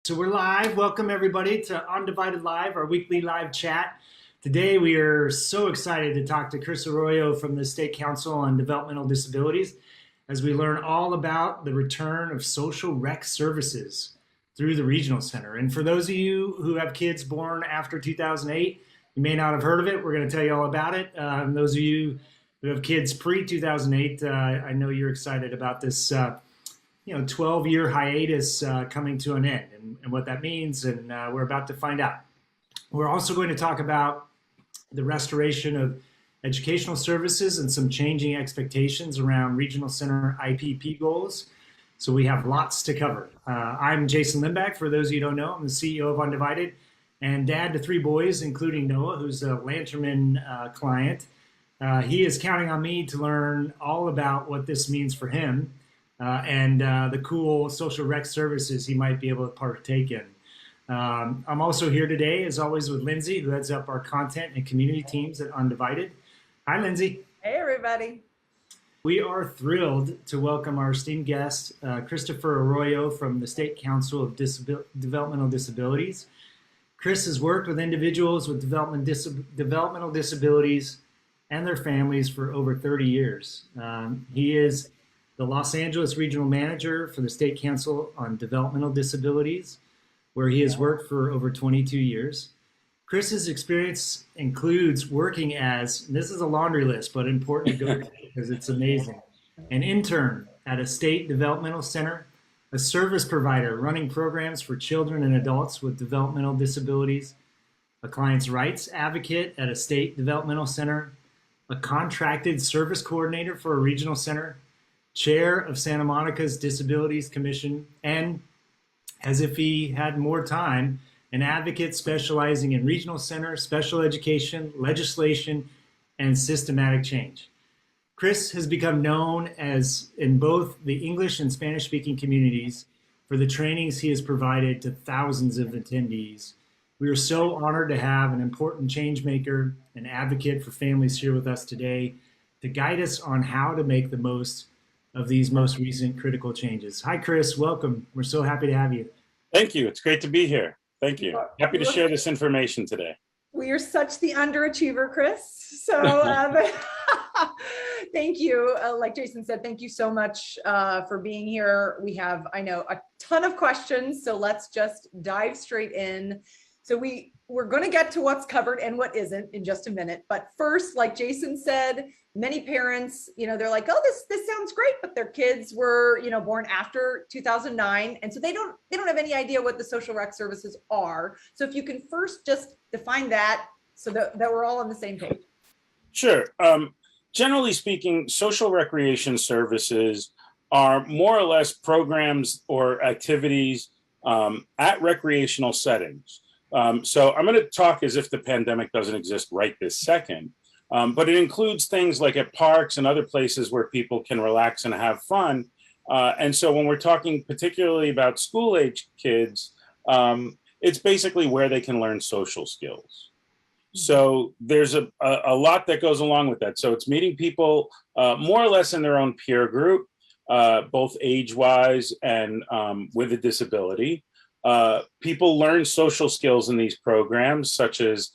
So we're live. Welcome everybody to Undivided Live, our weekly live chat. Today we are so excited to talk to Chris Arroyo from the State Council on Developmental Disabilities as we learn all about the return of social rec services through the Regional Center. And for those of you who have kids born after 2008, you may not have heard of it. We're going to tell you all about it. And those of you who have kids pre-2008, I know you're excited about this 12-year hiatus coming to an end and what that means, and we're about to find out. We're also going to talk about the restoration of educational services and some changing expectations around Regional Center IPP goals. So we have lots to cover. I'm Jason Lindback. For those of you who don't know, I'm the CEO of Undivided and dad to 3 boys, including Noah, who's a Lanternman client. He is counting on me to learn all about what this means for him and the cool social rec services he might be able to partake in. I'm also here today, as always, with Lindsay, who heads up our content and community teams at Undivided. Hi, Lindsay. Hey, everybody. We are thrilled to welcome our esteemed guest, Christopher Arroyo from the State Council of Developmental Disabilities. Chris has worked with individuals with developmental disabilities and their families for over 30 years. He is the Los Angeles Regional Manager for the State Council on Developmental Disabilities, where he has worked for over 22 years. Chris's experience includes working as, and this is a laundry list, but important to go to because it's amazing, an intern at a state developmental center, a service provider running programs for children and adults with developmental disabilities, a client's rights advocate at a state developmental center, a contracted service coordinator for a regional center, chair of Santa Monica's Disabilities Commission, and, as if he had more time, an advocate specializing in regional center, special education, legislation, and systematic change. Chris has become known as in both the English and Spanish-speaking communities for the trainings he has provided to thousands of attendees. We are so honored to have an important change maker, an advocate for families here with us today to guide us on how to make the most of these most recent critical changes. Hi, Chris. Welcome. We're so happy to have you. Thank you. It's great to be here. Thank you. Happy to share this information today. We are such the underachiever, Chris. So thank you. Like Jason said, thank you so much for being here. We have, I know, a ton of questions, so let's just dive straight in. So we're going to get to what's covered and what isn't in just a minute. But first, like Jason said, many parents, they're like, oh, this sounds great, but their kids were, born after 2009. And so they don't have any idea what the social rec services are. So if you can first just define that so that we're all on the same page. Sure. Generally speaking, social recreation services are more or less programs or activities at recreational settings. So I'm going to talk as if the pandemic doesn't exist right this second, but it includes things like at parks and other places where people can relax and have fun. And so when we're talking particularly about school-age kids, it's basically where they can learn social skills. So there's a lot that goes along with that. So it's meeting people more or less in their own peer group, both age-wise and with a disability. People learn social skills in these programs, such as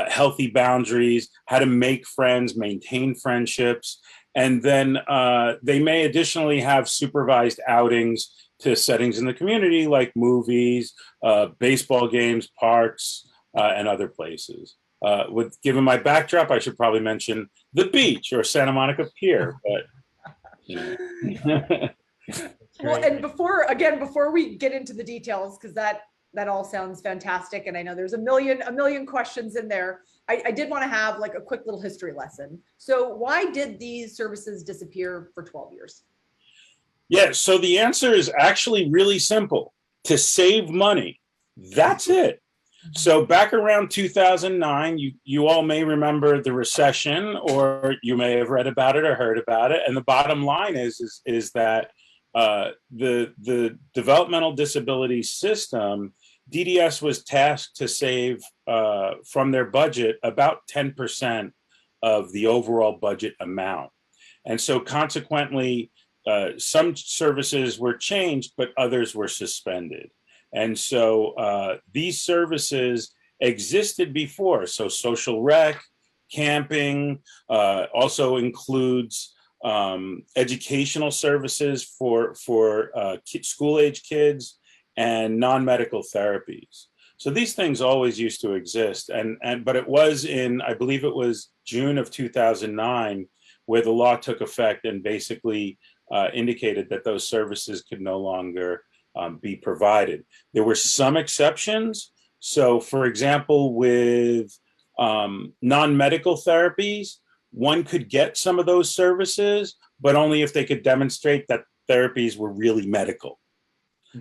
healthy boundaries, how to make friends, maintain friendships, and then they may additionally have supervised outings to settings in the community like movies, baseball games, parks, and other places. Given my backdrop, I should probably mention the beach or Santa Monica Pier, but Well, and before we get into the details, because that all sounds fantastic, and I know there's a million questions in there, I did want to have like a quick little history lesson. So why did these services disappear for 12 years? Yeah, so the answer is actually really simple. To save money. That's it. So back around 2009, you all may remember the recession, or you may have read about it or heard about it. And the bottom line is that the developmental disability system, DDS was tasked to save from their budget about 10% of the overall budget amount. And so consequently, some services were changed, but others were suspended. And so these services existed before. So social rec, camping, also includes educational services for school-age kids and non-medical therapies. So these things always used to exist. But it was in, I believe it was June of 2009, where the law took effect and basically indicated that those services could no longer be provided. There were some exceptions. So for example, with non-medical therapies, one could get some of those services, but only if they could demonstrate that therapies were really medical.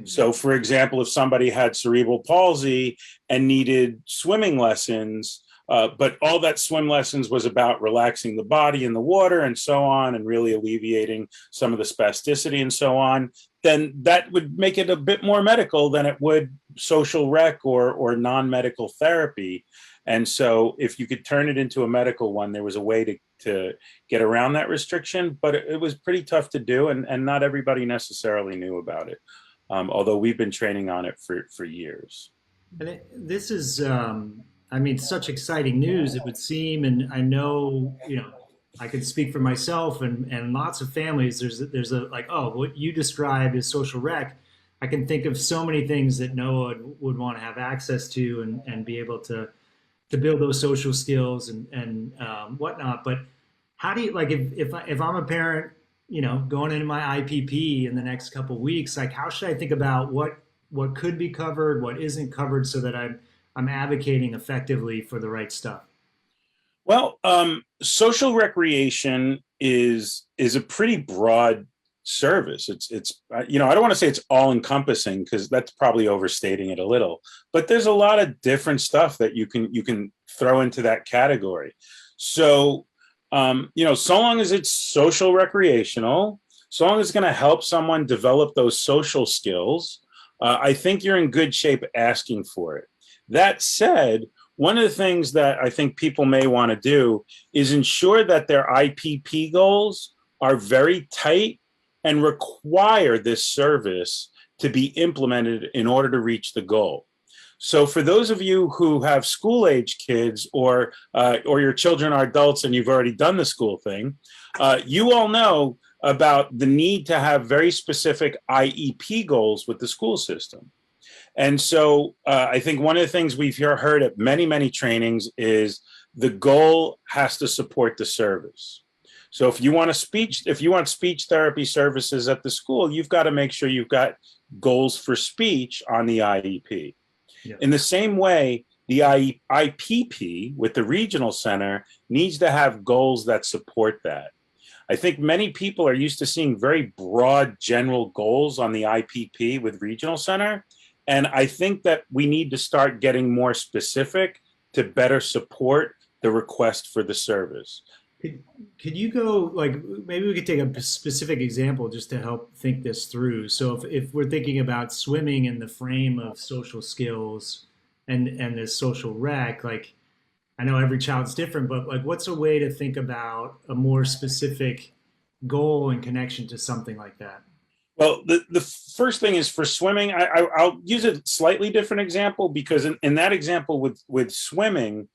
So for example, if somebody had cerebral palsy and needed swimming lessons, but all that swim lessons was about relaxing the body in the water and so on, and really alleviating some of the spasticity and so on, then that would make it a bit more medical than it would social rec or non-medical therapy. And so if you could turn it into a medical one, there was a way to get around that restriction, but it was pretty tough to do, and not everybody necessarily knew about it. Although we've been training on it for years. And this is, I mean, such exciting news, it would seem. And I know, I could speak for myself and lots of families. There's a like, oh, what you described as social rec. I can think of so many things that Noah would want to have access to and be able to build those social skills and whatnot. But how do you, like, if I'm a parent, going into my IPP in the next couple of weeks, like, how should I think about what could be covered, what isn't covered, so that I'm advocating effectively for the right stuff? Well, social recreation is a pretty broad service. It's I don't want to say it's all encompassing, because that's probably overstating it a little, but there's a lot of different stuff that you can throw into that category. So so long as it's social recreational, so long as it's going to help someone develop those social skills, I think you're in good shape asking for it. That said, one of the things that I think people may want to do is ensure that their IPP goals are very tight and require this service to be implemented in order to reach the goal. So for those of you who have school-age kids, or your children are adults and you've already done the school thing, you all know about the need to have very specific IEP goals with the school system. And so I think one of the things we've heard at many, many trainings is the goal has to support the service. So if you want speech therapy services at the school, you've got to make sure you've got goals for speech on the IEP. Yeah. In the same way, the IPP with the regional center needs to have goals that support that. I think many people are used to seeing very broad general goals on the IPP with regional center. And I think that we need to start getting more specific to better support the request for the service. Could you go, like, maybe we could take a specific example just to help think this through. So if we're thinking about swimming in the frame of social skills and this social rec, like, I know every child's different, but like, what's a way to think about a more specific goal in connection to something like that? Well, the first thing is for swimming, I'll use a slightly different example, because in that example with swimming,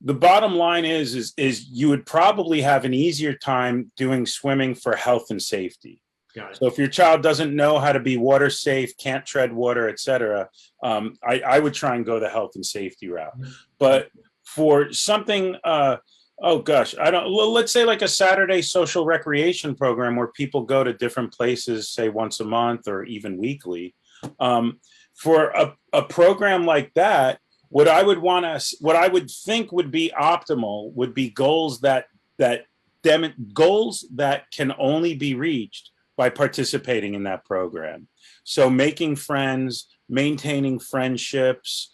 the bottom line is you would probably have an easier time doing swimming for health and safety. Got it. So if your child doesn't know how to be water safe, can't tread water, etc., I would try and go the health and safety route. But for something, let's say like a Saturday social recreation program where people go to different places, say once a month or even weekly, for a program like that, what I would think would be optimal would be goals that can only be reached by participating in that program. So making friends, maintaining friendships,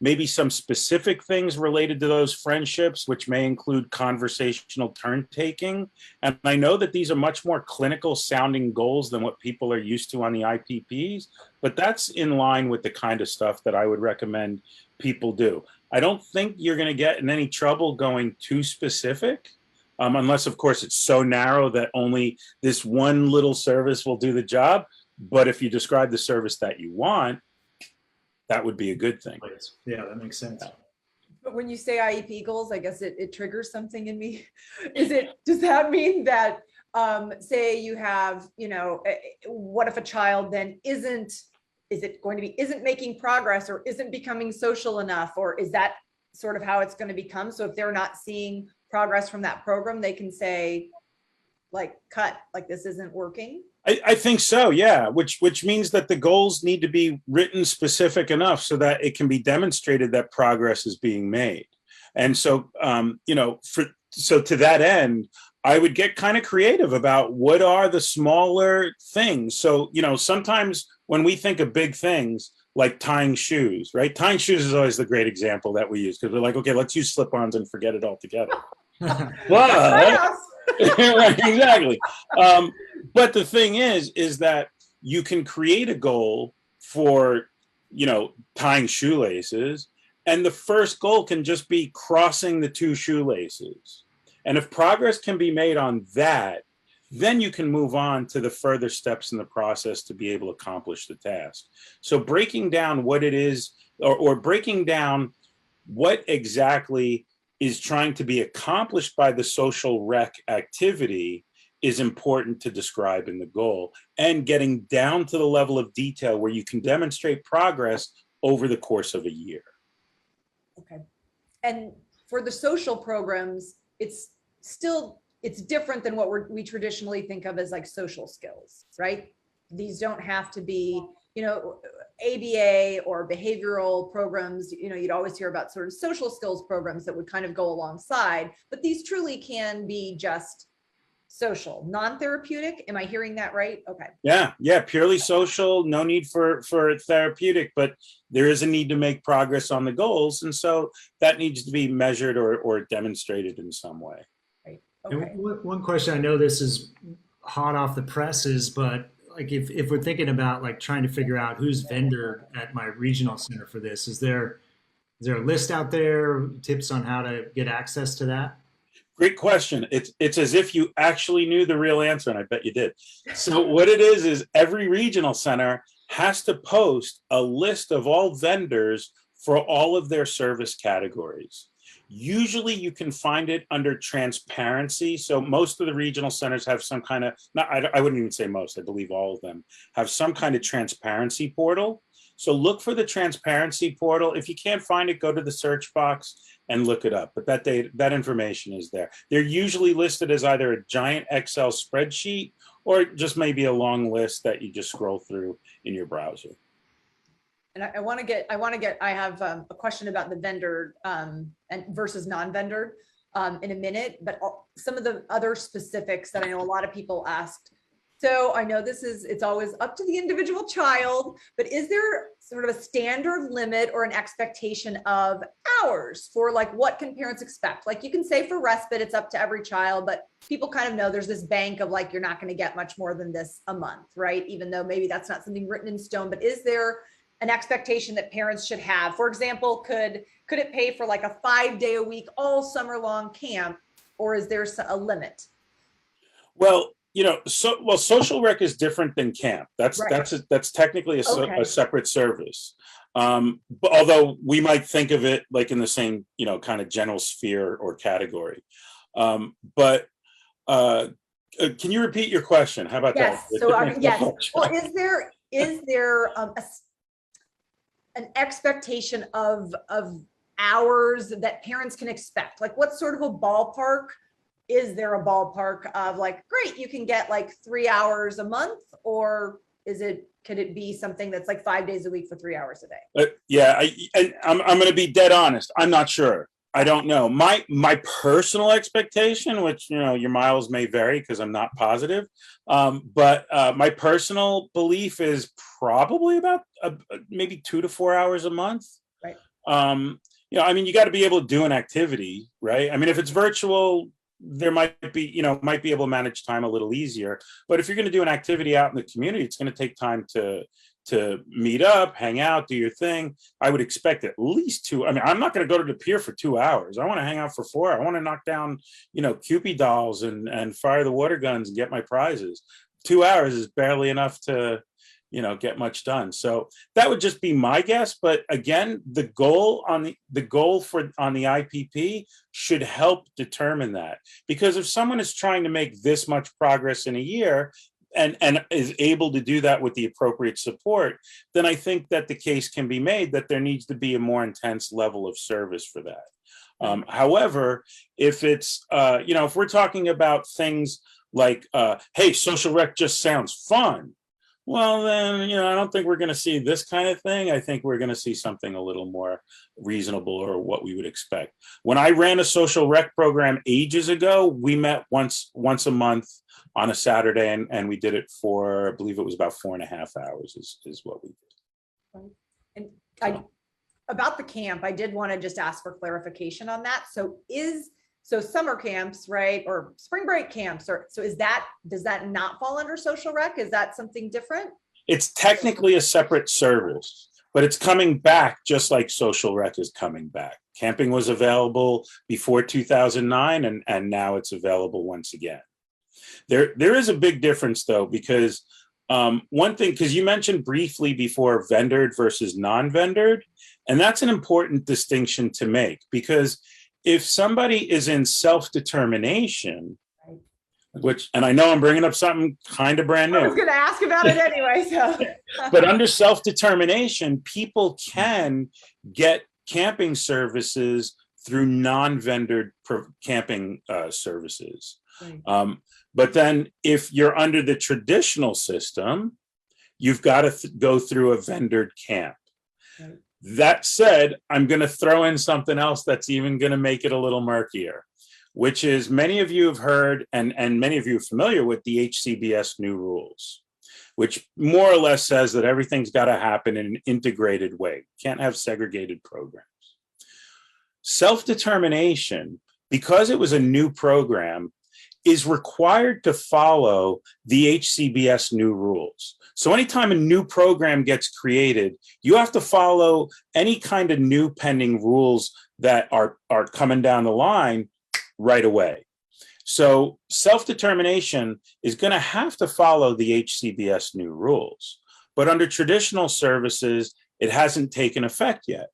maybe some specific things related to those friendships, which may include conversational turn taking. And I know that these are much more clinical sounding goals than what people are used to on the IPPs, but that's in line with the kind of stuff that I would recommend people do. I don't think you're going to get in any trouble going too specific, unless, of course, it's so narrow that only this one little service will do the job. But if you describe the service that you want, that would be a good thing. Yeah, that makes sense. But when you say IEP goals, I guess it triggers something in me. Does that mean that, say you have, what if a child then isn't making progress or isn't becoming social enough, or is that sort of how it's going to become? So if they're not seeing progress from that program, they can say, like, cut, like this isn't working? I think so, yeah, which means that the goals need to be written specific enough so that it can be demonstrated that progress is being made. And so, so to that end, I would get kind of creative about what are the smaller things. So, sometimes when we think of big things, like tying shoes, right? Tying shoes is always the great example that we use, because we're like, okay, let's use slip-ons and forget it altogether. But, right, exactly. But the thing is that you can create a goal for, tying shoelaces, and the first goal can just be crossing the 2 shoelaces. And if progress can be made on that, then you can move on to the further steps in the process to be able to accomplish the task. So breaking down what it is, or breaking down what exactly is trying to be accomplished by the social rec activity is important to describe in the goal, and getting down to the level of detail where you can demonstrate progress over the course of a year. Okay. And for the social programs, it's different than what we traditionally think of as like social skills, right? These don't have to be, ABA or behavioral programs. You'd always hear about sort of social skills programs that would kind of go alongside, but these truly can be just social, non-therapeutic. Am I hearing that right? Okay. Yeah, purely social, no need for therapeutic, but there is a need to make progress on the goals. And so that needs to be measured or demonstrated in some way. Right. Okay. One question, I know this is hot off the presses, but like if we're thinking about like trying to figure out who's vendor at my regional center for this, is there a list out there, tips on how to get access to that? Great question. It's as if you actually knew the real answer, and I bet you did. So what it is every regional center has to post a list of all vendors for all of their service categories. Usually you can find it under transparency. So most of the regional centers have some kind of, I wouldn't even say most, I believe all of them have some kind of transparency portal. So look for the transparency portal. If you can't find it, go to the search box and look it up. But that information is there. They're usually listed as either a giant Excel spreadsheet or just maybe a long list that you just scroll through in your browser. And I have a question about the vendor and versus non-vendor in a minute, but some of the other specifics that I know a lot of people asked. So I know it's always up to the individual child, but is there sort of a standard limit or an expectation of hours for like, what can parents expect? Like you can say for respite, it's up to every child, but people kind of know there's this bank of like, you're not going to get much more than this a month, right? Even though maybe that's not something written in stone, but is there an expectation that parents should have? For example, could it pay for like a 5-day-a-week, all summer long camp, or is there a limit? Well, social rec is different than camp. That's right. That's technically a separate service. But although we might think of it like in the same, kind of general sphere or category. But can you repeat your question? How about that? So yes. Well, is there an expectation of hours that parents can expect? Like what sort of a ballpark? Is there a ballpark of like, great, you can get like 3 hours a month, or could it be something that's like 5 days a week for 3 hours a day? I'm going to be dead honest. I'm not sure. I don't know. My personal expectation, which, your miles may vary because I'm not positive. But my personal belief is probably about maybe 2 to 4 hours a month. Right. You got to be able to do an activity, right? I mean, if it's virtual, there might be able to manage time a little easier. But if you're going to do an activity out in the community, it's going to take time to meet up, hang out, do your thing. I would expect at least 2. I mean, I'm not going to go to the pier for 2 hours. I want to hang out for 4. I want to knock down, Cupid dolls and fire the water guns and get my prizes. 2 hours is barely enough to get much done. So that would just be my guess. But again, the goal on the IPP should help determine that, because if someone is trying to make this much progress in a year and is able to do that with the appropriate support, then I think that the case can be made that there needs to be a more intense level of service for that. However, if it's if we're talking about things like, hey, social rec just sounds fun, well, then, I don't think we're going to see this kind of thing. I think we're going to see something a little more reasonable, or what we would expect. When I ran a social rec program ages ago, we met once a month on a Saturday, and we did it for, I believe it was about 4.5 hours is what we did. And about the camp, I did want to just ask for clarification on that. So summer camps, right, or spring break camps, does that not fall under social rec? Is that something different? It's technically a separate service, but it's coming back just like social rec is coming back. Camping was available before 2009, and now it's available once again. There is a big difference though, because one thing, because you mentioned briefly before vendored versus non-vendored, and that's an important distinction to make, because if somebody is in self-determination, and I know I'm bringing up something kind of brand new. I was going to ask about it anyway. So, but under self-determination, people can get camping services through non-vendored camping services. Right. But then if you're under the traditional system, you've got to go through a vendored camp. Right. That said, I'm going to throw in something else that's even going to make it a little murkier, which is, many of you have heard, and many of you are familiar with the HCBS new rules, which more or less says that everything's got to happen in an integrated way. Can't have segregated programs. Self-determination, because it was a new program, is required to follow the HCBS new rules. So anytime a new program gets created, you have to follow any kind of new pending rules that are coming down the line right away. So self-determination is going to have to follow the HCBS new rules. But under traditional services, it hasn't taken effect yet.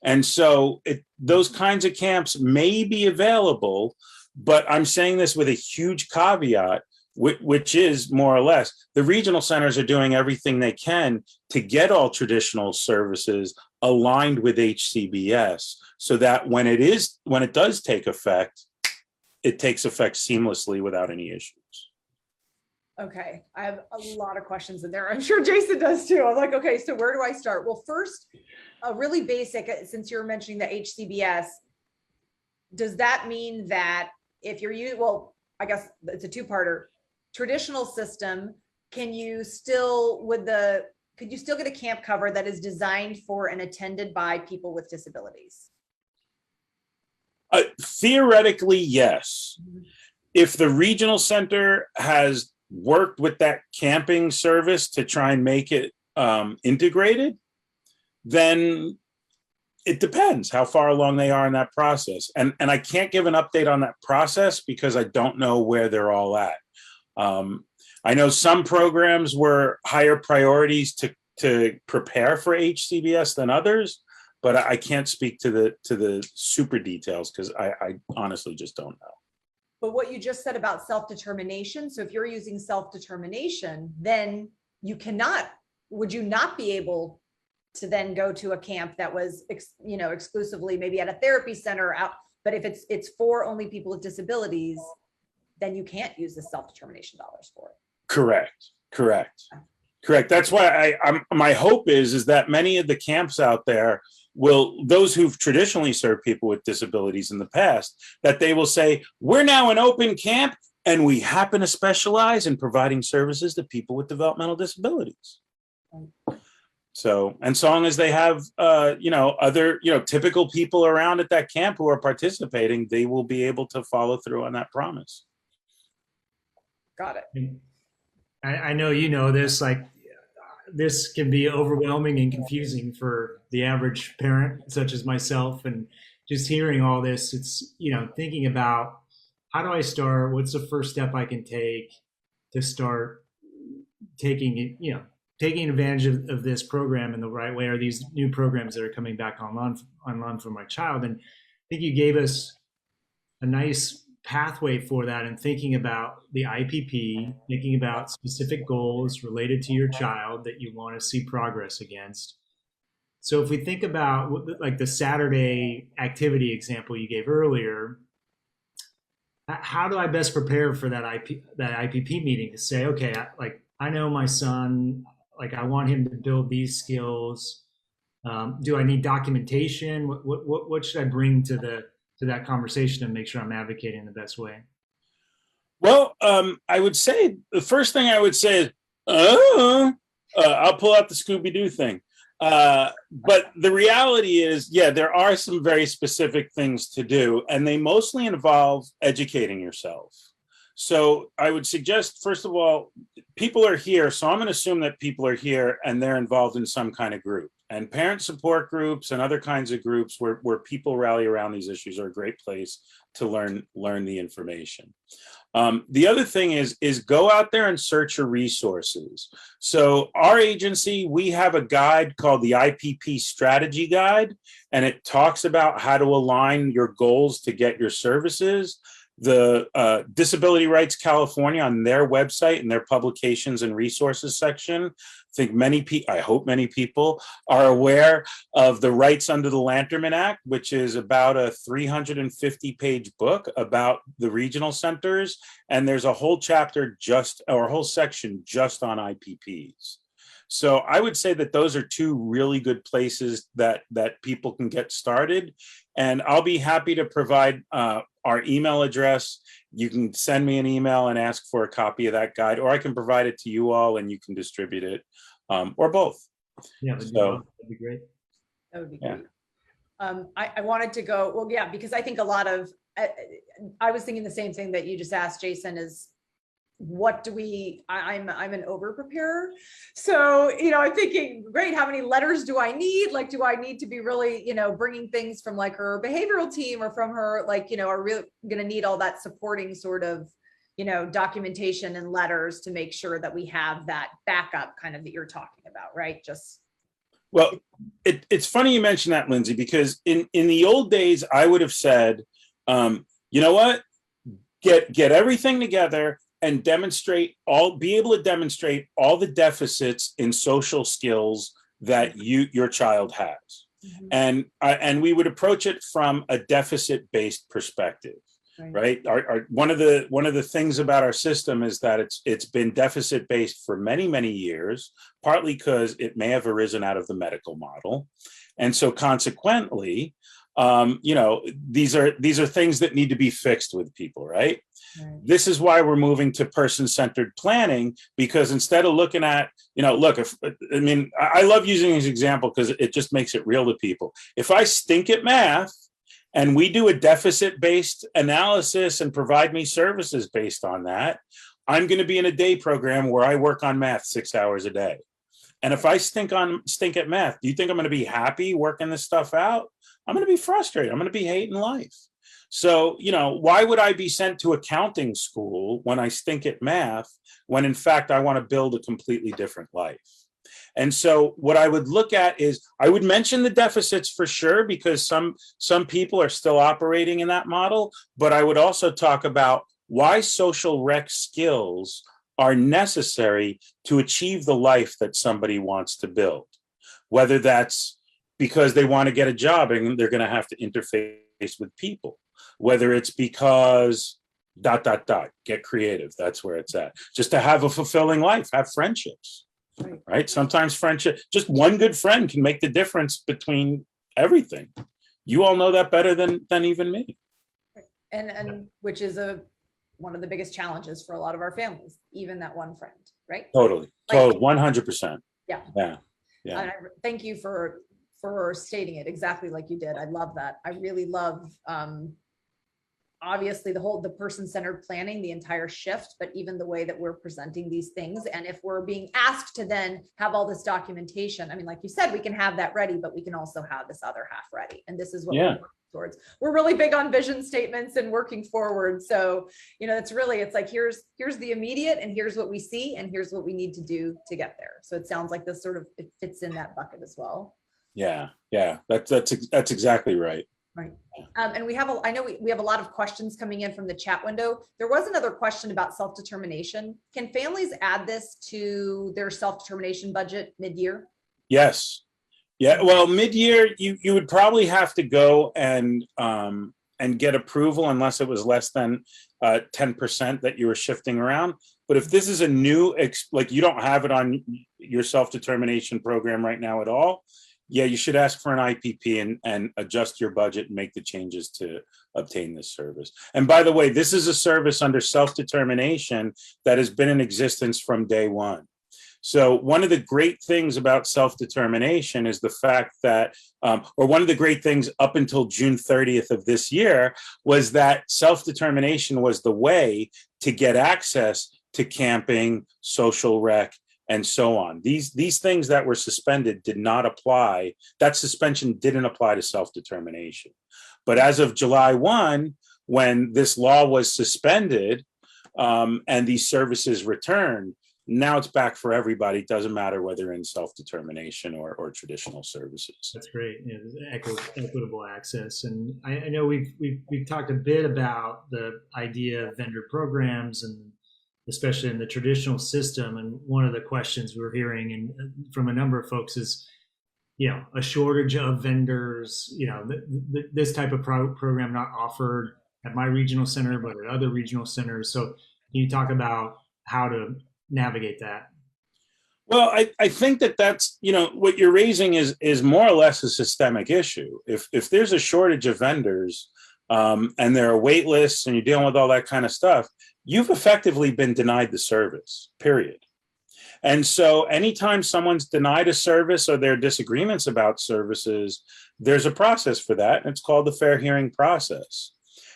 And so those kinds of camps may be available, but I'm saying this with a huge caveat, which is more or less, the regional centers are doing everything they can to get all traditional services aligned with HCBS, so that when it does take effect, it takes effect seamlessly without any issues. Okay, I have a lot of questions in there. I'm sure Jason does too. I'm like, okay, so where do I start? Well, first, a really basic, since you're mentioning the HCBS, does that mean that if you're well, I guess it's a two-parter. Traditional system, could you still get a camp cover that is designed for and attended by people with disabilities? Theoretically, yes. Mm-hmm. If the regional center has worked with that camping service to try and make it integrated, then it depends how far along they are in that process. And I can't give an update on that process because I don't know where they're all at. I know some programs were higher priorities to prepare for HCBS than others, but I can't speak to the super details because I honestly just don't know. But what you just said about self-determination, so if you're using self-determination, then would you not be able to then go to a camp that was, exclusively maybe at a therapy center out, but if it's for only people with disabilities, then you can't use the self-determination dollars for it. Correct. That's why my hope is that many of the camps out there those who've traditionally served people with disabilities in the past, that they will say, we're now an open camp and we happen to specialize in providing services to people with developmental disabilities. So, and so long as they have, other, typical people around at that camp who are participating, they will be able to follow through on that promise. Got it. I know you know this, this can be overwhelming and confusing for the average parent, such as myself. And just hearing all this, it's, thinking about, how do I start? What's the first step I can take to start taking, taking advantage of this program in the right way, or these new programs that are coming back online for my child. And I think you gave us a nice pathway for that, and thinking about the IPP, thinking about specific goals related to your child that you want to see progress against. So if we think about like the Saturday activity example you gave earlier, how do I best prepare for that IPP meeting to say, okay, I know my son, like I want him to build these skills. Do I need documentation? What should I bring to that conversation to make sure I'm advocating the best way? Well, I would say the first thing I would say is, I'll pull out the Scooby-Doo thing. But the reality is, yeah, there are some very specific things to do, and they mostly involve educating yourself. So I would suggest, first of all, people are here. So I'm going to assume that people are here and they're involved in some kind of group. And parent support groups and other kinds of groups where people rally around these issues are a great place to learn the information. The other thing is go out there and search your resources. So our agency, we have a guide called the IPP Strategy Guide, and it talks about how to align your goals to get your services. The Disability Rights California, on their website and their publications and resources section, I hope many people are aware of the Rights Under the Lanterman Act, which is about a 350-page book about the regional centers. And there's a whole chapter or a whole section just on IPPs. So I would say that those are two really good places that people can get started. And I'll be happy to provide our email address. You can send me an email and ask for a copy of that guide, or I can provide it to you all and you can distribute it, or both. Yeah, that'd be great. That would be great. I wanted to go, well, yeah, because I think a lot of, I was thinking the same thing that you just asked, Jason, is what do I'm an over preparer. So, I'm thinking, great, how many letters do I need? Like, do I need to be really, bringing things from like her behavioral team or from her, like, are really going to need all that supporting sort of, documentation and letters to make sure that we have that backup kind of that you're talking about, right? Well, it's funny you mentioned that, Lindsay, because in the old days, I would have said, you know what, get everything together and be able to demonstrate all the deficits in social skills that your child has. Mm-hmm. And we would approach it from a deficit-based perspective, right? One of the things about our system is that it's been deficit-based for many, many years, partly because it may have arisen out of the medical model. And so consequently, these are things that need to be fixed with people, right? This is why we're moving to person-centered planning, because instead of looking at, I love using this example because it just makes it real to people. If I stink at math and we do a deficit-based analysis and provide me services based on that, I'm going to be in a day program where I work on math 6 hours a day. And if I stink at math, do you think I'm going to be happy working this stuff out? I'm going to be frustrated. I'm going to be hating life. So, why would I be sent to accounting school when I stink at math, when in fact I want to build a completely different life? And so what I would look at is, I would mention the deficits for sure, because some people are still operating in that model, but I would also talk about why social rec skills are necessary to achieve the life that somebody wants to build, whether that's because they want to get a job and they're going to have to interface with people, whether it's because ... get creative. That's where it's at. Just to have a fulfilling life, have friendships, right? Sometimes friendship, just one good friend can make the difference between everything. You all know that better than even me. And which is one of the biggest challenges for a lot of our families, even that one friend, right? Totally. 100%. Yeah. And thank you for stating it exactly like you did. I love that. I really love, obviously the person-centered planning, the entire shift, but even the way that we're presenting these things. And if we're being asked to then have all this documentation, I mean, like you said, we can have that ready, but we can also have this other half ready. And this is what we're working towards. We're really big on vision statements and working forward. So, you know, it's like, here's the immediate, and here's what we see, and here's what we need to do to get there. So it sounds like this sort of, it fits in that bucket as well. Yeah. That's exactly right. Right. And I know we have a lot of questions coming in from the chat window. There was another question about self-determination. Can families add this to their self-determination budget mid-year? Yes. Yeah. Well, mid-year, you would probably have to go and get approval unless it was less than 10% that you were shifting around. But if this is a new, like you don't have it on your self-determination program right now at all, yeah, you should ask for an IPP and adjust your budget and make the changes to obtain this service. And by the way, this is a service under self-determination that has been in existence from day one. So one of the great things about self-determination is the fact that, or one of the great things up until June 30th of this year, was that self-determination was the way to get access to camping, social rec, and so on. These things that were suspended did not apply. That suspension didn't apply to self-determination. But as of July 1, when this law was suspended and these services returned, now it's back for everybody. It doesn't matter whether in self-determination or traditional services. That's great. Yeah, equitable access. And I know we've talked a bit about the idea of vendor programs, and especially in the traditional system. And one of the questions we're hearing from a number of folks is, you know, a shortage of vendors, you know, this type of program not offered at my regional center, but at other regional centers. So can you talk about how to navigate that? Well, I think that's, you know, what you're raising is more or less a systemic issue. If there's a shortage of vendors and there are wait lists and you're dealing with all that kind of stuff, you've effectively been denied the service, period. And so anytime someone's denied a service or there are disagreements about services, there's a process for that. And it's called the fair hearing process.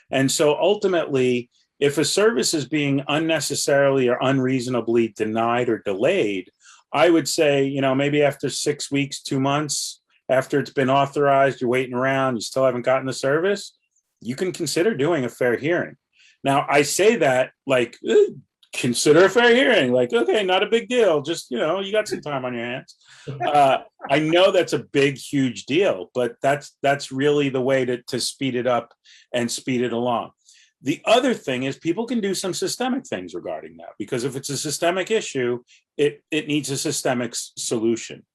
And so ultimately, if a service is being unnecessarily or unreasonably denied or delayed, I would say, you know, maybe after 6 weeks, 2 months, after it's been authorized, you're waiting around, you still haven't gotten the service, you can consider doing a fair hearing. Now, I say that like, consider a fair hearing, like, okay, not a big deal. Just, you know, you got some time on your hands. I know that's a big, huge deal, but that's really the way to speed it up and speed it along. The other thing is people can do some systemic things regarding that, because if it's a systemic issue, it needs a systemic solution.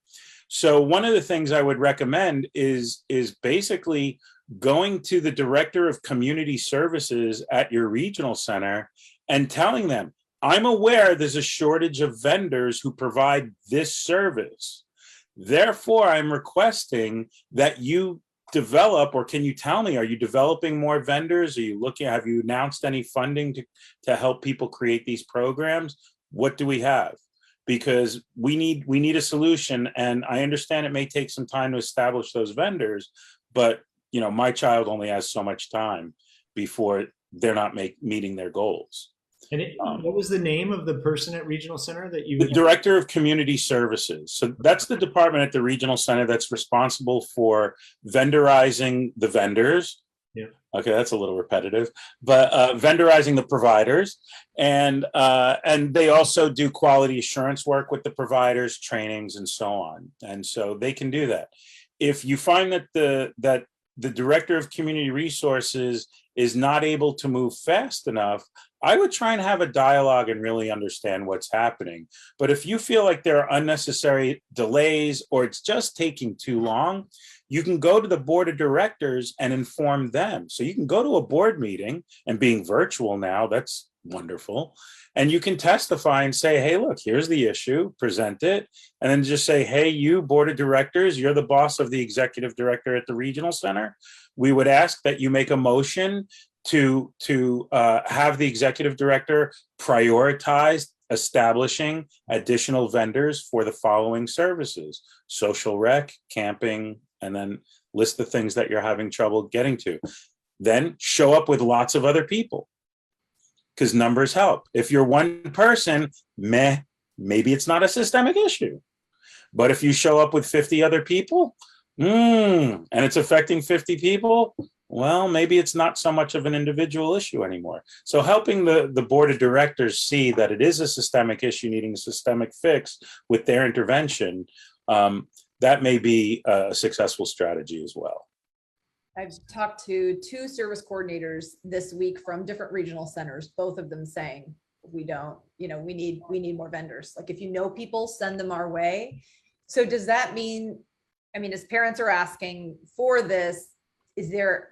So one of the things I would recommend is basically going to the director of community services at your regional center and telling them, I'm aware there's a shortage of vendors who provide this service. Therefore, I'm requesting that you develop, or can you tell me, are you developing more vendors? Are you looking, have you announced any funding to help people create these programs? What do we have? Because we need a solution. And I understand it may take some time to establish those vendors, but you know, my child only has so much time before they're not meeting their goals. And what was the name of the person at Regional Center that you? The Director of Community Services. So that's the department at the Regional Center that's responsible for vendorizing the vendors. Yeah. Okay, that's a little repetitive, but vendorizing the providers, and they also do quality assurance work with the providers, trainings, and so on. And so they can do that. If you find that the Director of Community Resources is not able to move fast enough, I would try and have a dialogue and really understand what's happening. But if you feel like there are unnecessary delays or it's just taking too long, you can go to the board of directors and inform them. So you can go to a board meeting, and being virtual now, that's wonderful. And you can testify and say, hey, look, here's the issue, present it. And then just say, hey, you board of directors, you're the boss of the executive director at the regional center. We would ask that you make a motion to have the executive director prioritize establishing additional vendors for the following services: social rec, camping, and then list the things that you're having trouble getting to. then show up with lots of other people, because numbers help. If you're one person, maybe it's not a systemic issue. But if you show up with 50 other people, and it's affecting 50 people, well, maybe it's not so much of an individual issue anymore. So helping the board of directors see that it is a systemic issue needing a systemic fix with their intervention, that may be a successful strategy as well. I've talked to 2 service coordinators this week from different regional centers, both of them saying, we need more vendors. Like, if you know people, send them our way. So does that mean, as parents are asking for this, is it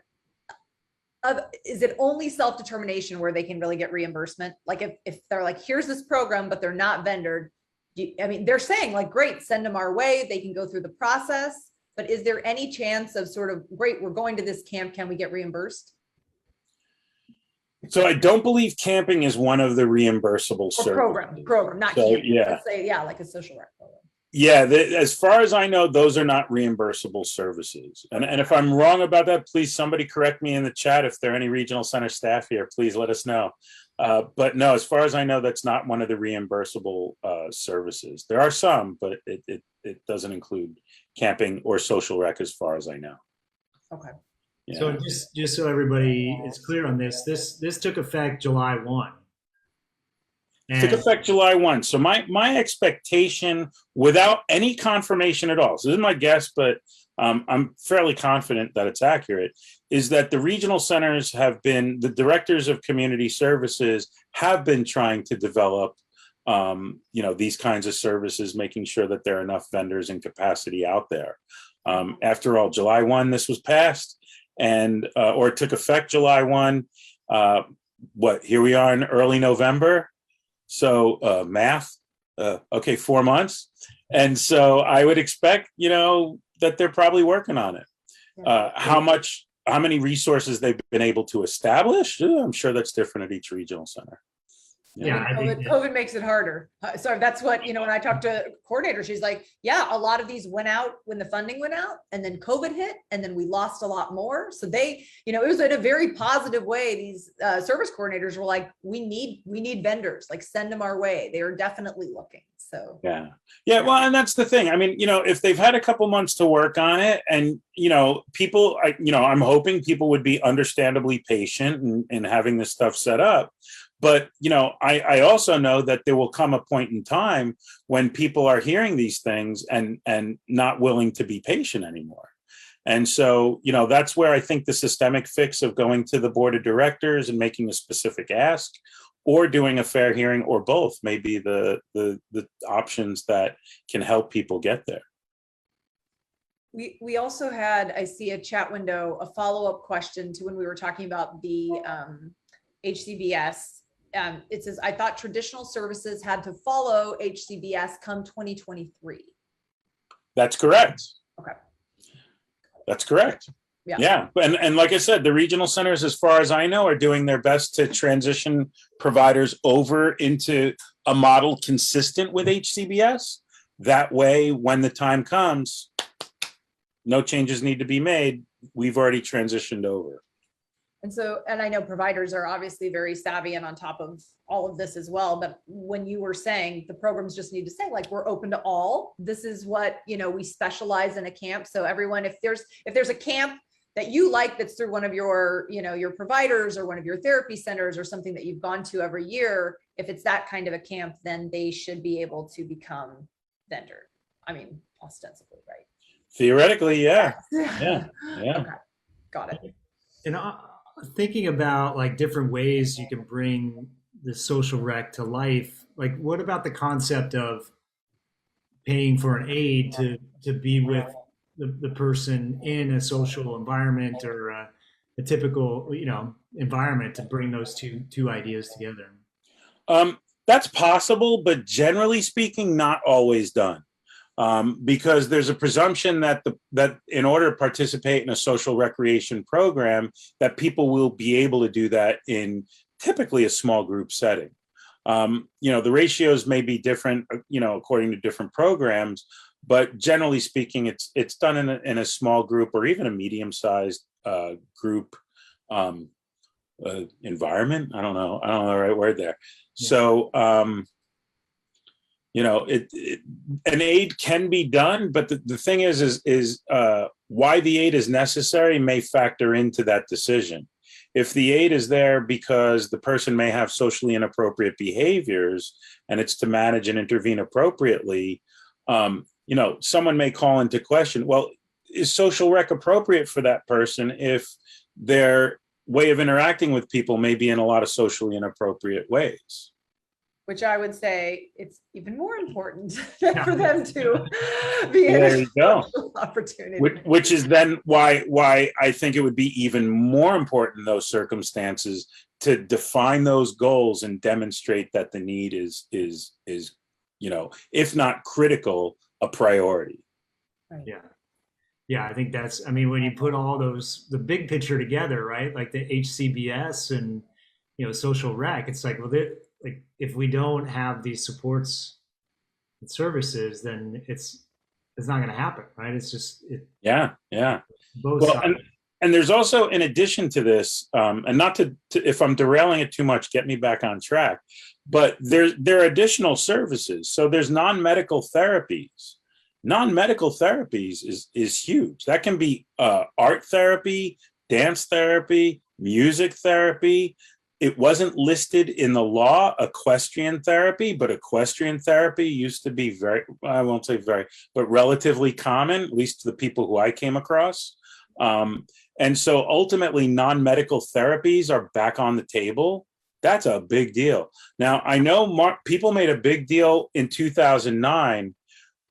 only self-determination where they can really get reimbursement? Like, if they're like, here's this program, but they're not vendored, they're saying like, great, send them our way. They can go through the process. But is there any chance of sort of, great, we're going to this camp, can we get reimbursed? So I don't believe camping is one of the reimbursable services. Program, not so, camp. Yeah. Let's say, like a social rec program. Yeah, as far as I know, those are not reimbursable services. And if I'm wrong about that, please somebody correct me in the chat. If there are any regional center staff here, please let us know. But no, as far as I know, that's not one of the reimbursable services. There are some, but it doesn't include camping or social rec as far as I know. Okay. Yeah. So just so everybody is clear on this took effect July 1. Took effect July 1. So my expectation, without any confirmation at all, so this is my guess, but I'm fairly confident that it's accurate, is that the regional centers the directors of community services have been trying to develop these kinds of services, making sure that there are enough vendors and capacity out there. After all, July 1, this was passed, and or it took effect July 1. Here we are in early November. So math, okay, 4 months. And so I would expect, that they're probably working on it. How many resources they've been able to establish? I'm sure that's different at each regional center. Yeah, COVID makes it harder. So that's what, when I talked to coordinator, she's like, yeah, a lot of these went out when the funding went out, and then COVID hit, and then we lost a lot more. So they, it was in a very positive way. These service coordinators were like, we need vendors, like send them our way. They are definitely looking. So yeah. Well, and that's the thing. If they've had a couple months to work on it, and people, I'm hoping people would be understandably patient in having this stuff set up. But, I also know that there will come a point in time when people are hearing these things and not willing to be patient anymore. And so, that's where I think the systemic fix of going to the board of directors and making a specific ask, or doing a fair hearing, or both, may be the options that can help people get there. We also had, I see a chat window, a follow-up question to when we were talking about the HCBS. It says, I thought traditional services had to follow HCBS come 2023. That's correct. Okay. That's correct. Yeah. And like I said, the regional centers, as far as I know, are doing their best to transition providers over into a model consistent with HCBS. That way, when the time comes, no changes need to be made. We've already transitioned over. And I know providers are obviously very savvy and on top of all of this as well. But when you were saying the programs just need to say, like, we're open to all, this is what, we specialize in a camp. So everyone, if there's a camp that you like, that's through one of your, your providers or one of your therapy centers or something that you've gone to every year, if it's that kind of a camp, then they should be able to become vendor. Ostensibly, right? Theoretically, yeah. Yeah. Okay. Got it. And thinking about like different ways you can bring the social rec to life, like what about the concept of paying for an aide to be with the person in a social environment or a typical environment, to bring those two ideas together? That's possible, but generally speaking, not always done. Because there's a presumption that in order to participate in a social recreation program, that people will be able to do that in typically a small group setting. The ratios may be different, according to different programs, but generally speaking, it's done in a small group or even a medium-sized group environment. I don't know the right word there. Yeah. So, an aid can be done, but the thing is why the aid is necessary may factor into that decision. If the aid is there because the person may have socially inappropriate behaviors and it's to manage and intervene appropriately, someone may call into question, well, is social rec appropriate for that person if their way of interacting with people may be in a lot of socially inappropriate ways? Which I would say it's even more important for them to be in There a you go. social opportunity. Which is then why I think it would be even more important in those circumstances to define those goals and demonstrate that the need is if not critical, a priority. Right. Yeah, I think that's, when you put all the big picture together, right? Like the HCBS and, social rec, it's like, well, if we don't have these supports and services, then it's not going to happen, right? It's just, Yeah. both Well, sides. and there's also, in addition to this, and not to if I'm derailing it too much, get me back on track, but there are additional services. So there's non-medical therapies. Non-medical therapies is huge. That can be art therapy, dance therapy, music therapy. It wasn't listed in the law, equestrian therapy, but equestrian therapy used to be I won't say very, but relatively common, at least to the people who I came across. And so ultimately non-medical therapies are back on the table. That's a big deal. Now, I know people made a big deal in 2009.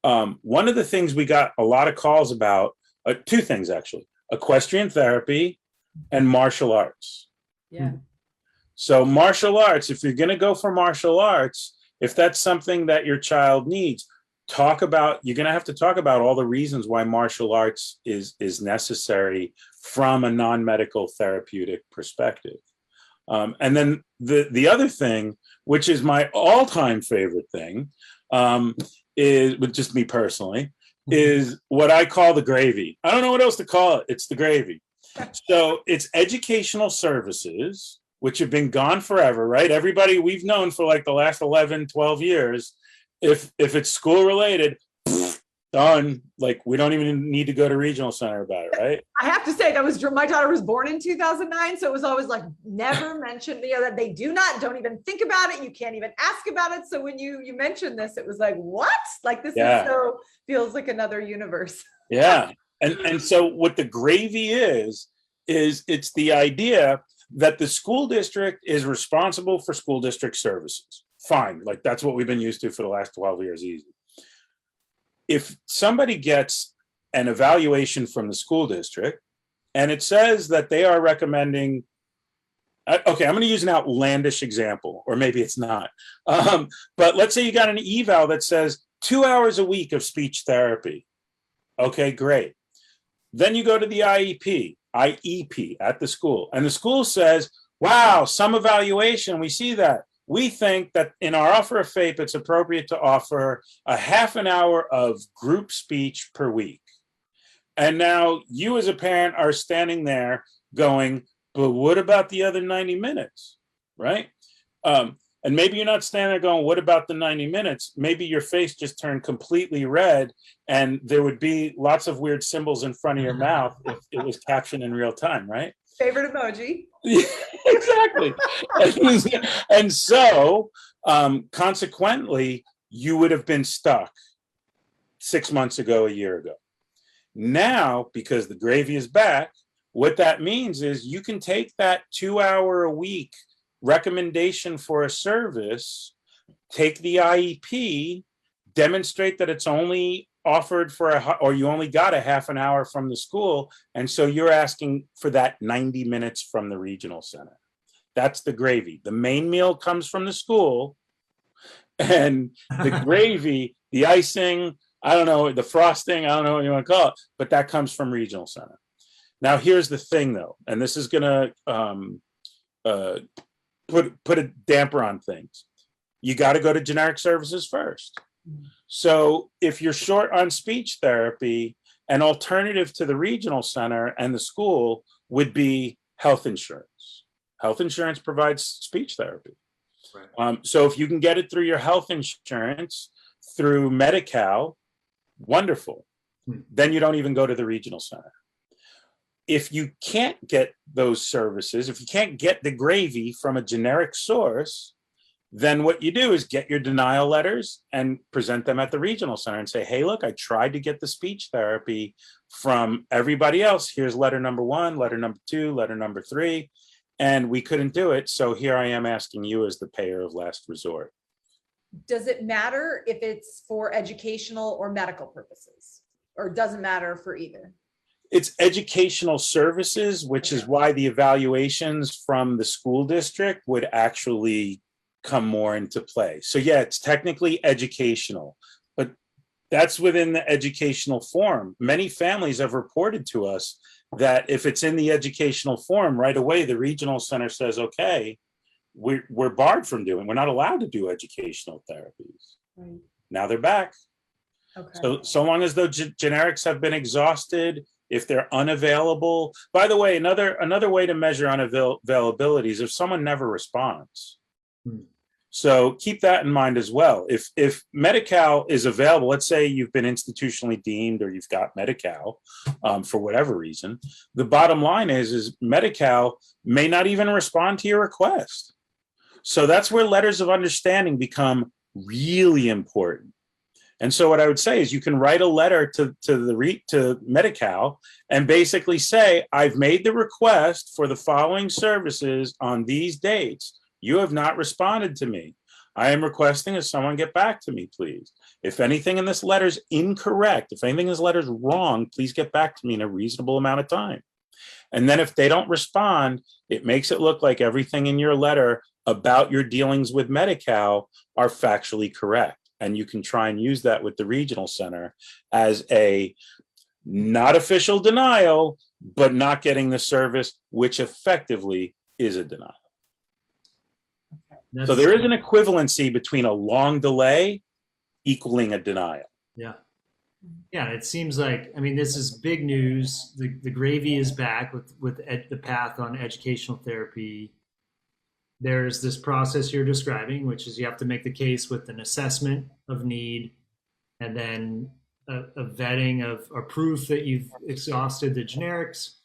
One of the things we got a lot of calls about, two things actually, equestrian therapy and martial arts. Yeah. So martial arts, if you're going to go for martial arts, if that's something that your child needs, you're going to have to talk about all the reasons why martial arts is necessary from a non-medical therapeutic perspective. And then the other thing, which is my all-time favorite thing, is, with just me personally, is what I call the gravy. I don't know what else to call it. It's the gravy. So it's educational services, which have been gone forever, right? Everybody we've known for like the last 11, 12 years, if it's school related, done. Like, we don't even need to go to regional center about it, right? I have to say my daughter was born in 2009. So it was always like, never mentioned, that they don't even think about it. You can't even ask about it. So when you mentioned this, it was like, what? Like, this feels like another universe. Yeah. And so what the gravy is it's the idea that the school district is responsible for school district services. Fine. Like, that's what we've been used to for the last 12 years. Easy. If somebody gets an evaluation from the school district and it says that they are recommending, okay, I'm going to use an outlandish example, or maybe it's not. But let's say you got an eval that says 2 hours a week of speech therapy. Okay, great. Then you go to the IEP at the school, and the school says, wow, some evaluation, we see that. We think that in our offer of FAPE, it's appropriate to offer a half an hour of group speech per week. And now you as a parent are standing there going, but what about the other 90 minutes, right? And maybe you're not standing there going, what about the 90 minutes? Maybe your face just turned completely red and there would be lots of weird symbols in front of your mouth if it was captioned in real time, right? Favorite emoji. Exactly. And so consequently, you would have been stuck 6 months ago, a year ago. Now, because the gravy is back, what that means is you can take that 2 hour a week recommendation for a service, take the IEP, demonstrate that it's only offered or you only got a half an hour from the school. And so you're asking for that 90 minutes from the regional center. That's the gravy. The main meal comes from the school, and the gravy, the icing, I don't know, the frosting, I don't know what you want to call it, but that comes from regional center. Now, here's the thing though, and this is going to put a damper on things. You got to go to generic services first. So if you're short on speech therapy, an alternative to the regional center and the school would be health insurance. Health insurance provides speech therapy. Right. So if you can get it through your health insurance, through Medi-Cal, wonderful. Then you don't even go to the regional center. If you can't get those services, if you can't get the gravy from a generic source, then what you do is get your denial letters and present them at the regional center and say, hey, look, I tried to get the speech therapy from everybody else. Here's letter number 1, letter number 2, letter number 3, and we couldn't do it. So here I am asking you as the payer of last resort. Does it matter if it's for educational or medical purposes, or doesn't matter for either? It's educational services, which is why the evaluations from the school district would actually come more into play. So yeah, it's technically educational, but that's within the educational form. Many families have reported to us that if it's in the educational form, right away, the regional center says, okay, we're barred from doing, we're not allowed to do educational therapies. Right. Now they're back. Okay. So long as those generics have been exhausted, if they're unavailable. By the way, another way to measure unavailability is if someone never responds. So keep that in mind as well. If Medi-Cal is available, let's say you've been institutionally deemed or you've got Medi-Cal for whatever reason, the bottom line is Medi-Cal may not even respond to your request. So that's where letters of understanding become really important. And so what I would say is you can write a letter to Medi-Cal and basically say, I've made the request for the following services on these dates. You have not responded to me. I am requesting that someone get back to me, please. If anything in this letter is incorrect, if anything in this letter is wrong, please get back to me in a reasonable amount of time. And then if they don't respond, it makes it look like everything in your letter about your dealings with Medi-Cal are factually correct. And you can try and use that with the regional center as a not official denial, but not getting the service, which effectively is a denial. So there is an equivalency between a long delay equaling a denial. Yeah. Yeah, it seems like, I mean, this is big news. The gravy is back with the path on educational therapy. There's this process you're describing, which is you have to make the case with an assessment of need and then a vetting of or proof that you've exhausted the generics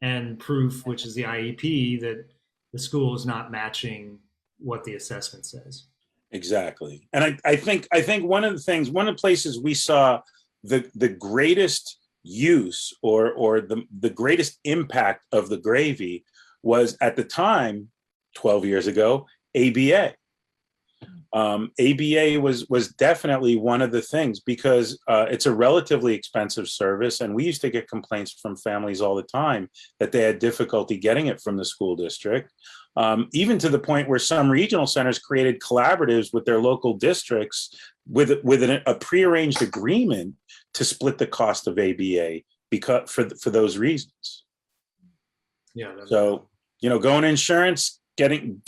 and proof, which is the IEP, that the school is not matching what the assessment says. Exactly. And I think one of the places we saw the greatest use or the greatest impact of the gravy was at the time, 12 years ago, ABA. ABA was definitely one of the things because it's a relatively expensive service. And we used to get complaints from families all the time that they had difficulty getting it from the school district, even to the point where some regional centers created collaboratives with their local districts with a prearranged agreement to split the cost of ABA because for those reasons. Yeah. So, going insurance, getting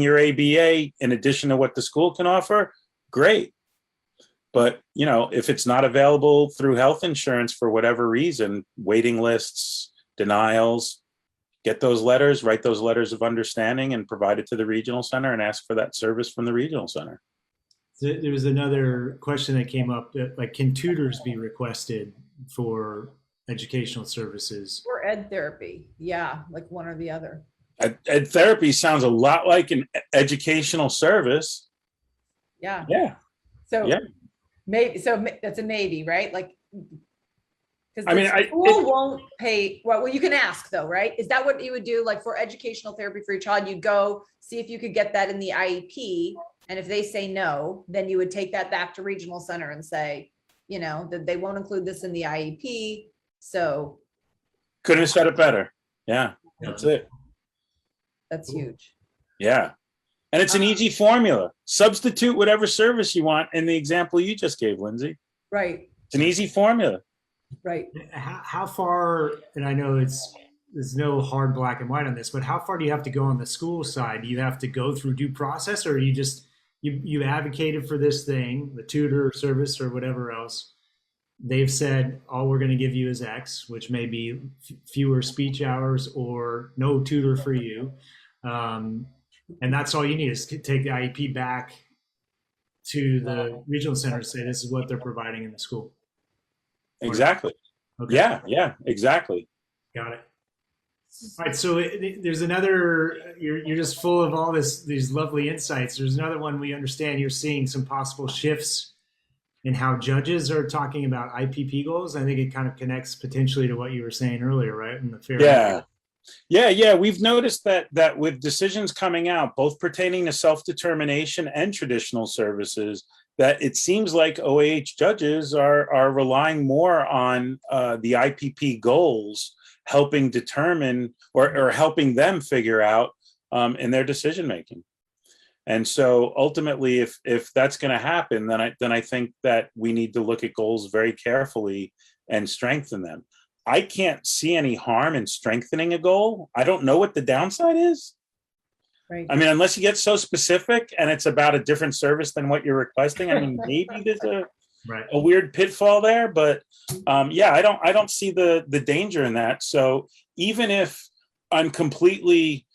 your ABA in addition to what the school can offer, great. But, if it's not available through health insurance for whatever reason, waiting lists, denials, get those letters, write those letters of understanding and provide it to the regional center and ask for that service from the regional center. There was another question that came up that, like, can tutors be requested for educational services? Or ed therapy. Yeah, like one or the other. Ed therapy sounds a lot like an educational service. Yeah. Yeah. So yeah. maybe, so that's a maybe, right? Like, because I school won't pay. Well, you can ask though, right? Is that what you would do? Like for educational therapy for your child, you go see if you could get that in the IEP. And if they say no, then you would take that back to regional center and say, that they won't include this in the IEP. So couldn't have said it better. Yeah, that's it. That's huge. Yeah. And it's an easy formula. Substitute whatever service you want in the example you just gave, Lindsay. Right. It's an easy formula. Right. How far, and I know there's no hard black and white on this, but how far do you have to go on the school side? Do you have to go through due process, or you advocated for this thing, the tutor service or whatever else, they've said, all we're going to give you is X, which may be fewer speech hours or no tutor for you. And that's all you need is to take the IEP back to the regional center and say, this is what they're providing in the school. Exactly. Okay. Yeah, exactly. Got it. All right. So there's another, you're just full of all these lovely insights. There's another one. We understand you're seeing some possible shifts in how judges are talking about IPP goals. I think it kind of connects potentially to what you were saying earlier, right? In the fair. Yeah. We've noticed that with decisions coming out, both pertaining to self-determination and traditional services, that it seems like OAH judges are relying more on the IPP goals, helping determine or helping them figure out in their decision making. And so ultimately, if that's going to happen, then I think that we need to look at goals very carefully and strengthen them. I can't see any harm in strengthening a goal. I don't know what the downside is. Right. I mean, unless you get so specific and it's about a different service than what you're requesting. I mean, maybe there's a weird pitfall there, but I don't see the danger in that. So even if I'm completely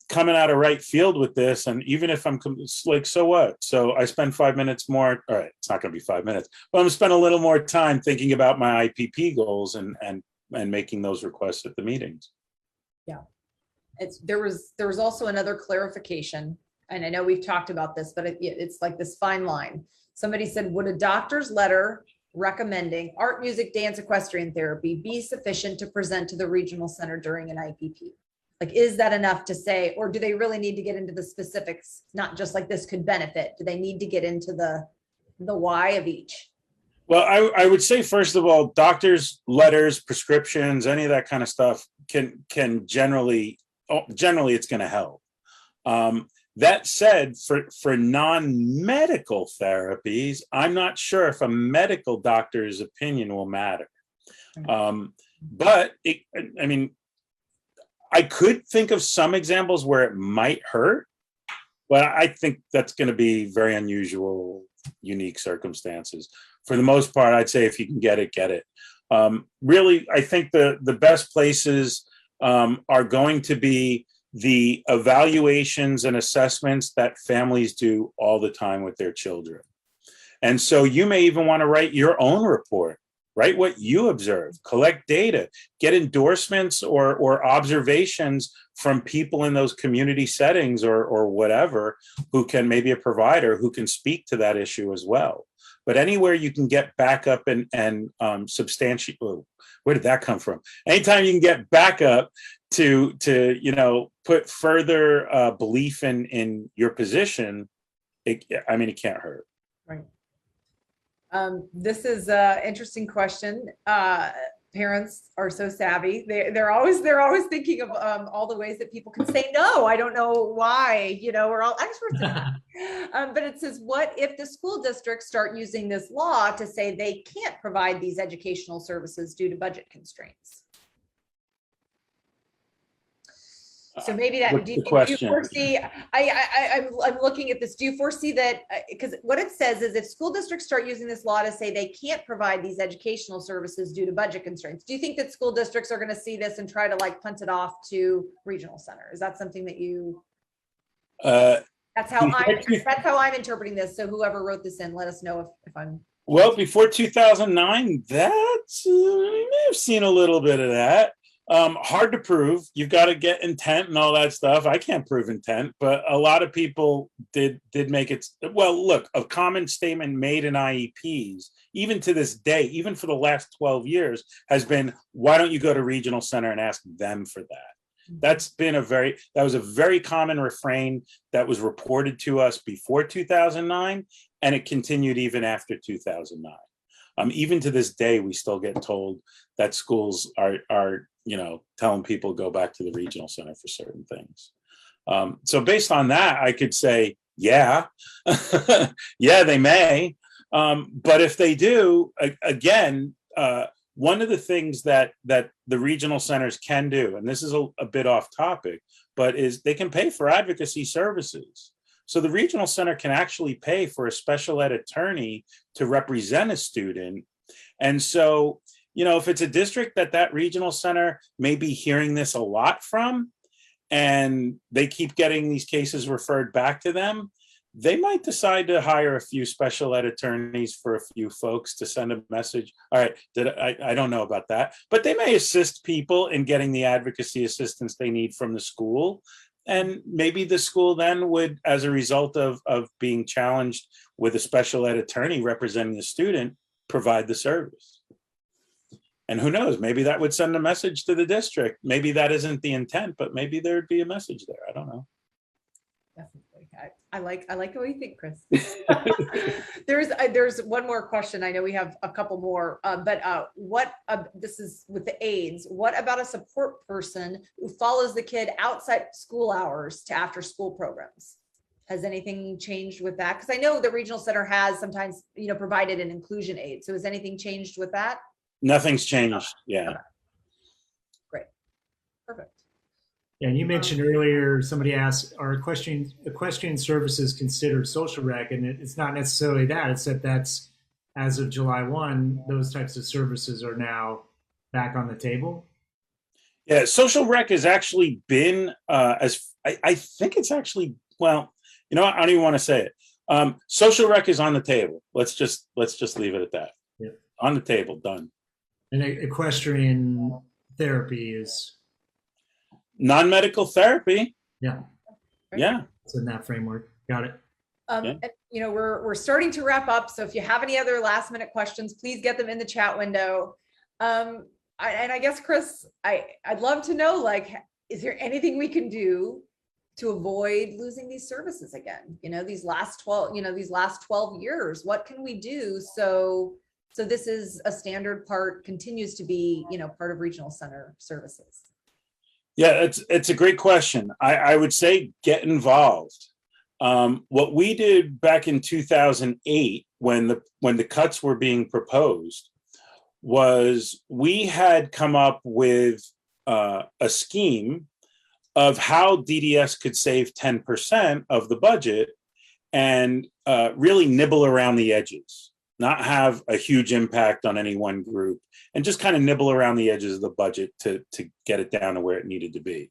coming out of right field with this, and even if I'm like, so what? So I spend 5 minutes more. All right, it's not going to be 5 minutes, but I'm going to spend a little more time thinking about my IPP goals and making those requests at the meetings. Yeah. There was also another clarification, and I know we've talked about this, but it's like this fine line. Somebody said, would a doctor's letter recommending art, music, dance, equestrian therapy be sufficient to present to the regional center during an IPP? Like, is that enough to say, or do they really need to get into the specifics? Not just like this could benefit. Do they need to get into the why of each? Well, I would say, first of all, doctors' letters, prescriptions, any of that kind of stuff can generally it's going to help. That said, for non-medical therapies, I'm not sure if a medical doctor's opinion will matter. But I could think of some examples where it might hurt, but I think that's going to be very unusual, unique circumstances. For the most part, I'd say if you can get it, get it. Really, I think the best places are going to be the evaluations and assessments that families do all the time with their children. And so you may even want to write your own report. Write what you observe, collect data, get endorsements or observations from people in those community settings or whatever, who can, maybe a provider who can speak to that issue as well. But anywhere you can get backup and substantiate, where did that come from? Anytime you can get backup to put further belief in your position, it can't hurt. Right. This is an interesting question. Parents are so savvy. They're always thinking of all the ways that people can say no. I don't know why, we're all experts in that. But it says, what if the school districts start using this law to say they can't provide these educational services due to budget constraints? So maybe that, do you foresee, I'm looking at this, do you foresee that, because what it says is if school districts start using this law to say they can't provide these educational services due to budget constraints, do you think that school districts are going to see this and try to punt it off to regional center? Is that something that you, that's how I'm interpreting this. So whoever wrote this in, let us know if I'm. Well, before 2009, we may have seen a little bit of that. Hard to prove. You've got to get intent and all that stuff. I can't prove intent, but a lot of people did make it. Well, look, a common statement made in IEPs, even to this day, even for the last 12 years, has been, why don't you go to regional center and ask them for that? That was a very common refrain that was reported to us before 2009, and it continued even after 2009. Even to this day, we still get told that schools are telling people go back to the regional center for certain things. So based on that, I could say, yeah, yeah, they may. But if they do, again, one of the things that the regional centers can do, and this is a bit off topic, but is they can pay for advocacy services. So the regional center can actually pay for a special ed attorney to represent a student And so, if it's a district that regional center may be hearing this a lot from, and they keep getting these cases referred back to them, they might decide to hire a few special ed attorneys for a few folks to send a message. All right, I don't know about that, but they may assist people in getting the advocacy assistance they need from the school. And maybe the school then would, as a result of being challenged with a special ed attorney representing the student, provide the service. And who knows, maybe that would send a message to the district. Maybe that isn't the intent, but maybe there'd be a message there. I don't know. Definitely. I like the way you think, Chris. There's one more question. I know we have a couple more, but this is with the aides. What about a support person who follows the kid outside school hours to after school programs? Has anything changed with that? Because I know the regional center has sometimes, provided an inclusion aid. So has anything changed with that? Nothing's changed. Yeah. Okay. Great. Perfect. Yeah, and you mentioned earlier, somebody asked, are equestrian services considered social rec? And it's not necessarily that, it's that's as of July 1, those types of services are now back on the table. Yeah, social rec has actually been, I think it's actually, well, I don't even want to say it. Social rec is on the table. Let's just leave it at that. Yeah. On the table, done. And equestrian therapy is non-medical therapy. Yeah. Yeah. It's in that framework. Got it. And we're starting to wrap up. So if you have any other last minute questions, please get them in the chat window. And I guess, Chris, I'd love to know, is there anything we can do to avoid losing these services again? These last 12 years, what can we do so this is a standard part, continues to be, part of regional center services? Yeah, it's a great question. I would say get involved. What we did back in 2008, when the cuts were being proposed, was we had come up with a scheme of how DDS could save 10% of the budget and really nibble around the edges, not have a huge impact on any one group, and just kind of nibble around the edges of the budget to get it down to where it needed to be.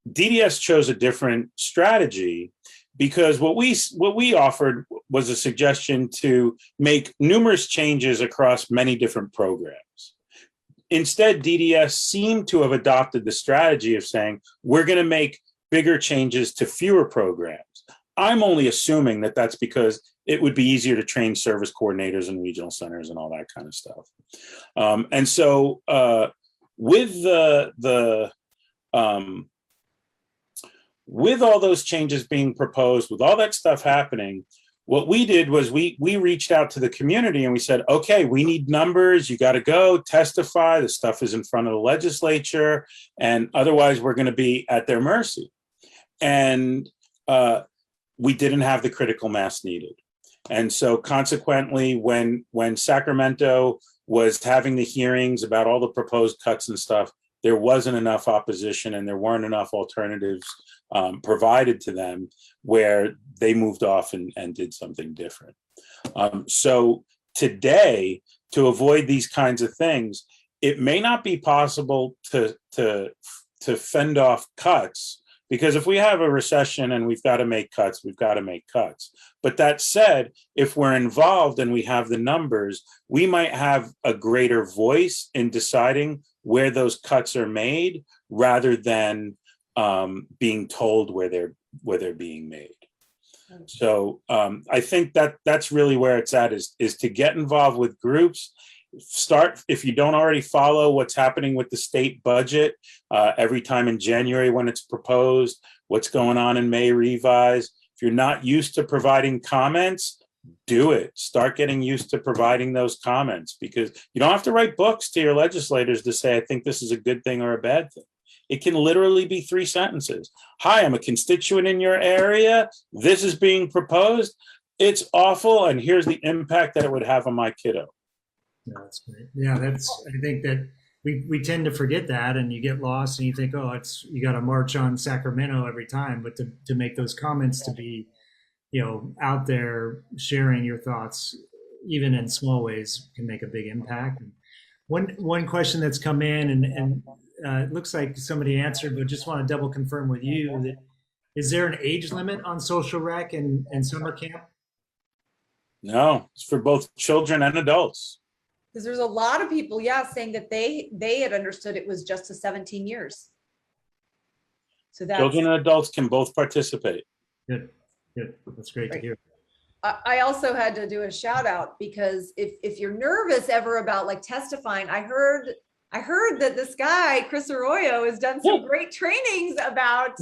DDS chose a different strategy because what we offered was a suggestion to make numerous changes across many different programs. Instead, DDS seemed to have adopted the strategy of saying, we're going to make bigger changes to fewer programs. I'm only assuming that that's because it would be easier to train service coordinators and regional centers and all that kind of stuff. And so with with all those changes being proposed, with all that stuff happening, what we did was we reached out to the community and we said, okay, we need numbers. You got to go testify. The stuff is in front of the legislature, and otherwise we're going to be at their mercy. And we didn't have the critical mass needed. And so consequently, when Sacramento was having the hearings about all the proposed cuts and stuff, there wasn't enough opposition and there weren't enough alternatives provided to them where they moved off and did something different. So today, to avoid these kinds of things, it may not be possible to fend off cuts, because if we have a recession and we've got to make cuts, we've got to make cuts. But that said, if we're involved and we have the numbers, we might have a greater voice in deciding where those cuts are made rather than being told where they're being made. So I think that's really where it's at, is to get involved with groups. Start, if you don't already follow what's happening with the state budget every time in January when it's proposed, what's going on in May revise. If you're not used to providing comments, do it. Start getting used to providing those comments, because you don't have to write books to your legislators to say, I think this is a good thing or a bad thing. It can literally be 3 sentences. Hi, I'm a constituent in your area. This is being proposed. It's awful, and here's the impact that it would have on my kiddo. No, that's great. Yeah, I think that we tend to forget that, and you get lost and you think, oh, you got to march on Sacramento every time. But to make those comments, to be, out there sharing your thoughts, even in small ways, can make a big impact. And one question that's come in, and it looks like somebody answered, but just want to double confirm with you that is there an age limit on social rec and summer camp? No, it's for both children and adults. Because there's a lot of people, saying that they had understood it was just to 17 years. So that's, Children and adults can both participate. Good. That's great to hear. I also had to do a shout out because if you're nervous ever about like testifying, I heard that this guy, Chris Arroyo, has done some great trainings about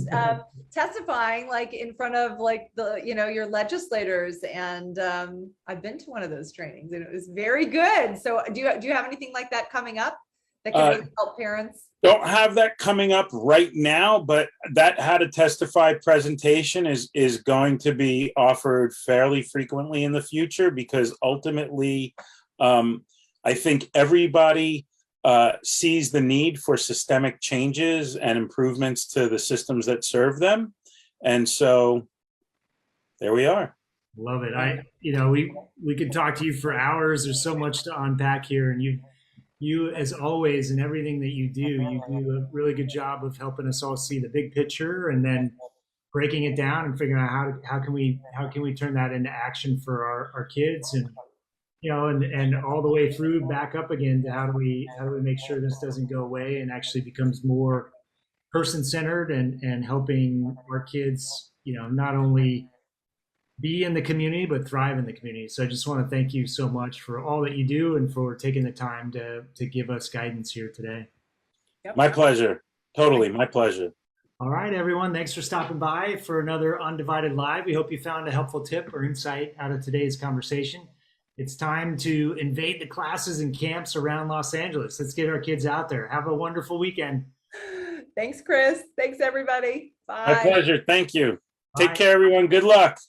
testifying like in front of like your legislators. And I've been to one of those trainings and it was very good. So do you have anything like that coming up that can really help parents? Don't have that coming up right now, but that how to testify presentation is going to be offered fairly frequently in the future, because ultimately I think everybody sees the need for systemic changes and improvements to the systems that serve them. And so there we are. Love it. We could talk to you for hours. There's so much to unpack here, and you as always, in everything that you do a really good job of helping us all see the big picture and then breaking it down and figuring out how can we turn that into action for our kids, and and all the way through back up again to how do we make sure this doesn't go away and actually becomes more person-centered and helping our kids not only be in the community, but thrive in the community. So I just want to thank you so much for all that you do and for taking the time to give us guidance here today. Yep. My pleasure. Totally. My pleasure. All right, everyone. Thanks for stopping by for another Undivided Live. We hope you found a helpful tip or insight out of today's conversation. It's time to invade the classes and camps around Los Angeles. Let's get our kids out there. Have a wonderful weekend. Thanks, Chris. Thanks, everybody. Bye. My pleasure. Thank you. Bye. Take care, everyone. Good luck.